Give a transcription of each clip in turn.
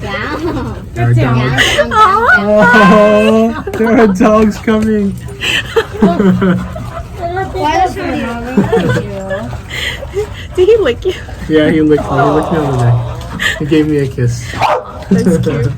Down. There are dogs. Down. Oh, there are dogs coming. Why does your mom like you? Did he lick you? Yeah, he licked me. He licked me on the neck. He gave me a kiss. That's cute.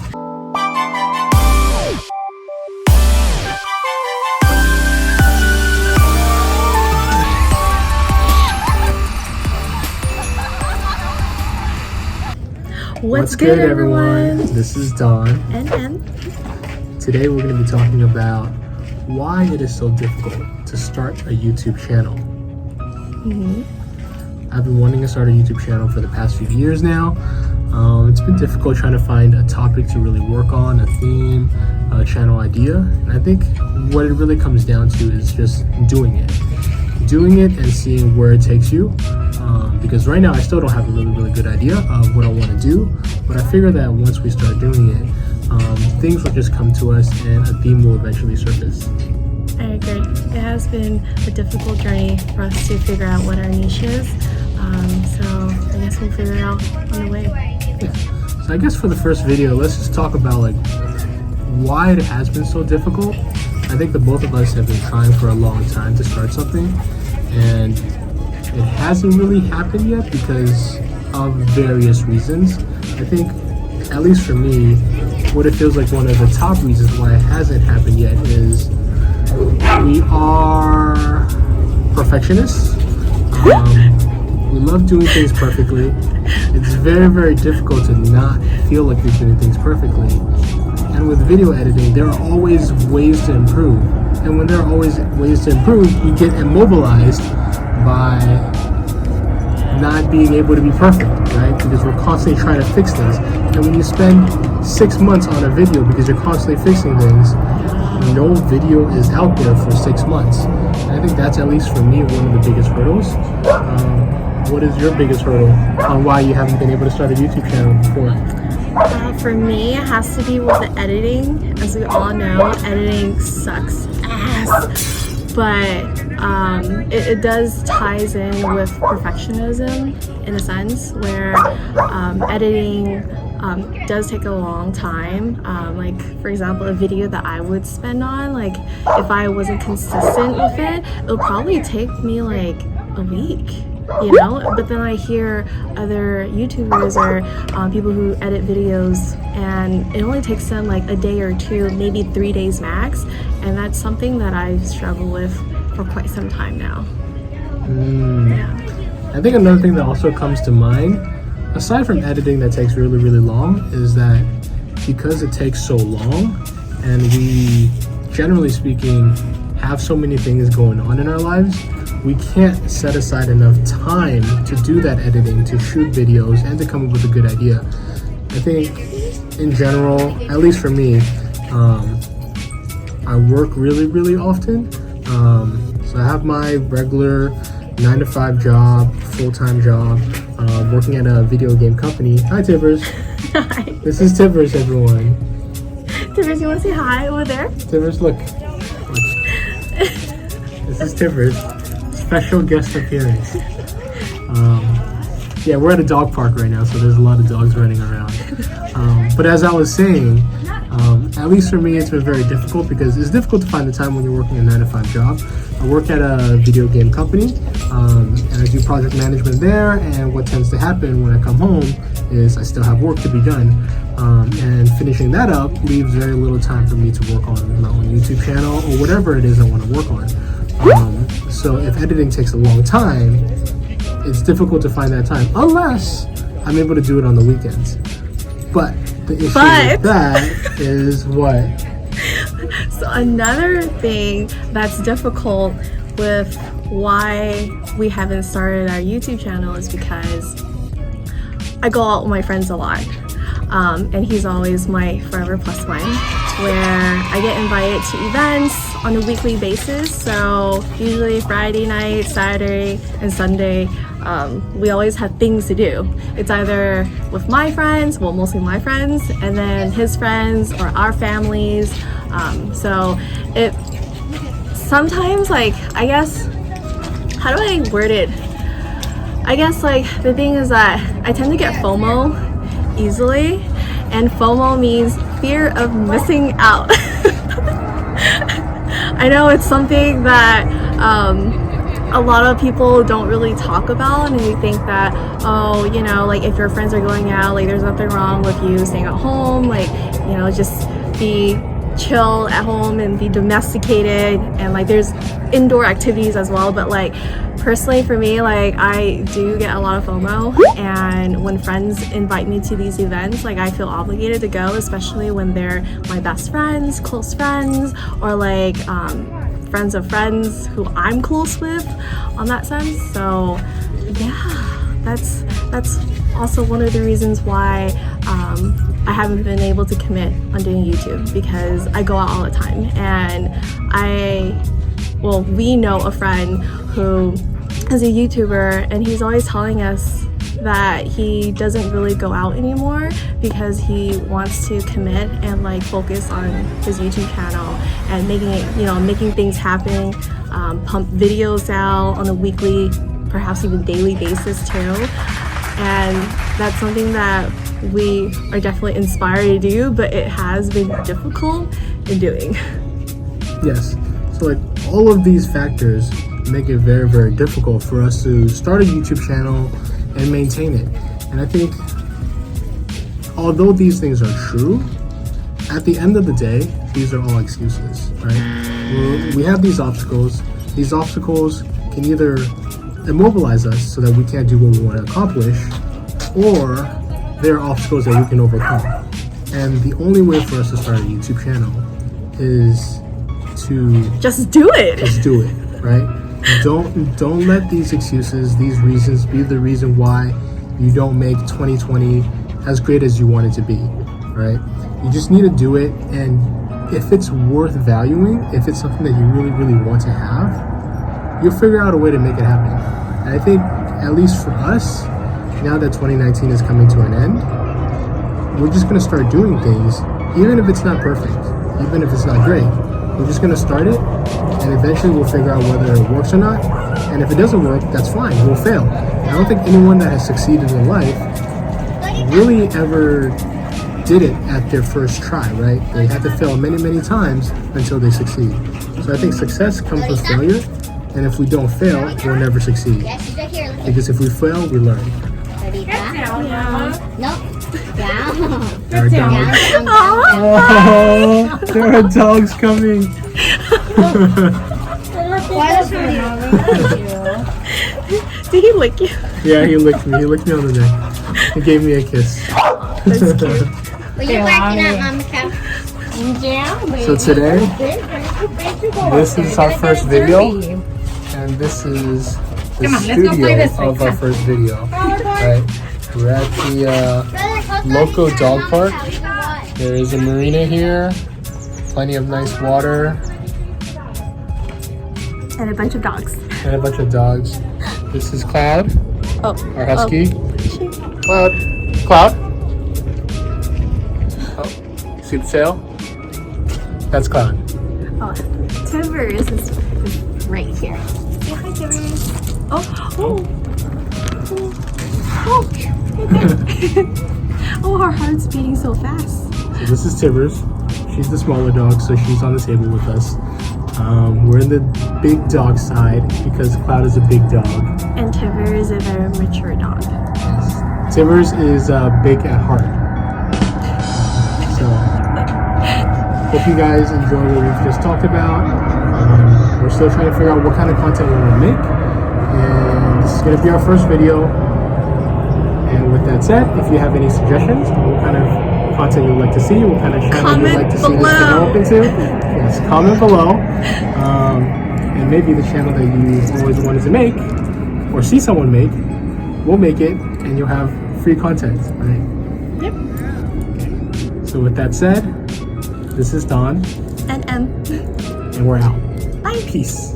What's good, everyone? This is Don. And Today we're going to be talking about why it is so difficult to start a YouTube channel. I've been wanting to start a YouTube channel for the past few years now. It's been difficult trying to find a topic to really work on, a theme, a channel idea. And I think what it really comes down to is just doing it. Doing it and seeing where it takes you. Because right now I still don't have a really good idea of what I want to do, but I figure that once we start doing it, things will just come to us and a theme will eventually surface. I agree. It has been a difficult journey for us to figure out what our niche is. So I guess we'll figure it out on the way. Yeah. So I guess for the first video, let's just talk about like why it has been so difficult. I think the both of us have been trying for a long time to start something, and it hasn't really happened yet because of various reasons. I think, at least for me, what it feels like one of the top reasons why it hasn't happened yet is we are perfectionists. We love doing things perfectly. It's very difficult to not feel like you're doing things perfectly. And with video editing, there are always ways to improve. And when there are always ways to improve, you get immobilized by not being able to be perfect, right? Because we're constantly trying to fix things. And when you spend 6 months on a video because you're constantly fixing things, no video is out there for 6 months. And I think that's, at least for me, one of the biggest hurdles. What is your biggest hurdle on why you haven't been able to start a YouTube channel before? For me, it has to be with the editing. As we all know, editing sucks ass. But it does ties in with perfectionism in a sense, where editing does take a long time. Like, for example, a video that I would spend on, like, if I wasn't consistent with it, it'll probably take me like a week, you know? But then I hear other YouTubers or people who edit videos, and it only takes them like a day or two, maybe 3 days max, and that's something that I've struggled with for quite some time now. Yeah. I think another thing that also comes to mind, aside from editing that takes really long, is that because it takes so long and we, generally speaking, have so many things going on in our lives, we can't set aside enough time to do that editing, to shoot videos, and to come up with a good idea. I think in general, at least for me, I work really often. So I have my regular 9-to-5 job, full-time job, working at a video game company. Hi, Tibbers. Hi. This is Tibbers, everyone. Tibbers, you want to say hi over there? Tibbers, look. This is Tibbers. Special guest appearance. Yeah, we're at a dog park right now, so there's a lot of dogs running around. But as I was saying, at least for me, it's been very difficult because it's difficult to find the time when you're working a 9-to-5 job. I work at a video game company, and I do project management there, and what tends to happen when I come home is I still have work to be done, and finishing that up leaves very little time for me to work on my own YouTube channel or whatever it is I want to work on. So if editing takes a long time, it's difficult to find that time, unless I'm able to do it on the weekends. But the issue with that is what? So another thing that's difficult with why we haven't started our YouTube channel is because I go out with my friends a lot. And he's always my forever plus one, where I get invited to events on a weekly basis. So usually Friday night, Saturday, and Sunday, we always have things to do. It's either with my friends, well, mostly my friends, and then his friends or our families. So it sometimes, like, I guess, how do I word it? I guess, like, the thing is that I tend to get FOMO easily, and FOMO means fear of missing out. I know it's something that a lot of people don't really talk about, and they think that, oh, you know, like if your friends are going out, like there's nothing wrong with you staying at home, like, you know, just be chill at home and be domesticated, and like there's indoor activities as well. But like personally for me, like I do get a lot of FOMO, and when friends invite me to these events, like I feel obligated to go, especially when they're my best friends, close friends, or like friends of friends who I'm close with on that sense. So yeah, that's also one of the reasons why I haven't been able to commit on doing YouTube, because I go out all the time, and we know a friend who is a YouTuber, and he's always telling us that he doesn't really go out anymore because he wants to commit and like focus on his YouTube channel and making it, you know, making things happen, pump videos out on a weekly, perhaps even daily basis too. And that's something that we are definitely inspired to do, but it has been difficult in doing. Yes. So like all of these factors make it very, very difficult for us to start a YouTube channel and maintain it. And I think although these things are true, at the end of the day, these are all excuses, right? We have these obstacles. These obstacles can either immobilize us so that we can't do what we want to accomplish, or they're obstacles that we can overcome. And the only way for us to start a YouTube channel is to just do it. Just do it, right? Don't let these excuses, these reasons be the reason why you don't make 2020 as great as you want it to be, right? You just need to do it, and if it's worth valuing, if it's something that you really, really want to have, you'll figure out a way to make it happen. And I think, at least for us, now that 2019 is coming to an end, we're just gonna start doing things, even if it's not perfect, even if it's not great. We're just gonna start it, and eventually we'll figure out whether it works or not. And if it doesn't work, that's fine, we'll fail. I don't think anyone that has succeeded in life really ever did it at their first try, right? They had to fail many, many times until they succeed. So I think success comes with failure, and if we don't fail, we'll never succeed. Because if we fail, we learn. There are dogs. Oh, there are dogs coming. Did he lick you? Yeah, he licked me. He licked me on the neck. He gave me a kiss. That's cute. Were you working at Mama's house? So today, this is our first video, and this is the studio of our first video. Right? We're at the local dog park. There is a marina here, plenty of nice water, and a bunch of dogs. This is Cloud, our husky. Cloud. Oh, see the tail? That's Cloud. Oh, Tivers is right here. Say hi, Tivers. Oh, her heart's beating so fast. So this is Tivers. She's the smaller dog, so she's on the table with us. We're in the big dog side because Cloud is a big dog. And Tiver is a very mature dog. Yes. Tivers is big at heart. So, hope you guys enjoy what we've just talked about. We're still trying to figure out what kind of content we want to make. And this is going to be our first video. And with that said, if you have any suggestions on what kind of content you'd like to see, what kind of channel you'd like to see this develop into, yes, comment below. And maybe the channel that you always wanted to make or see someone make, we'll make it, and you'll have free content, right? Yep. Okay. So with that said, this is Don and M. and we're out. Bye. Peace.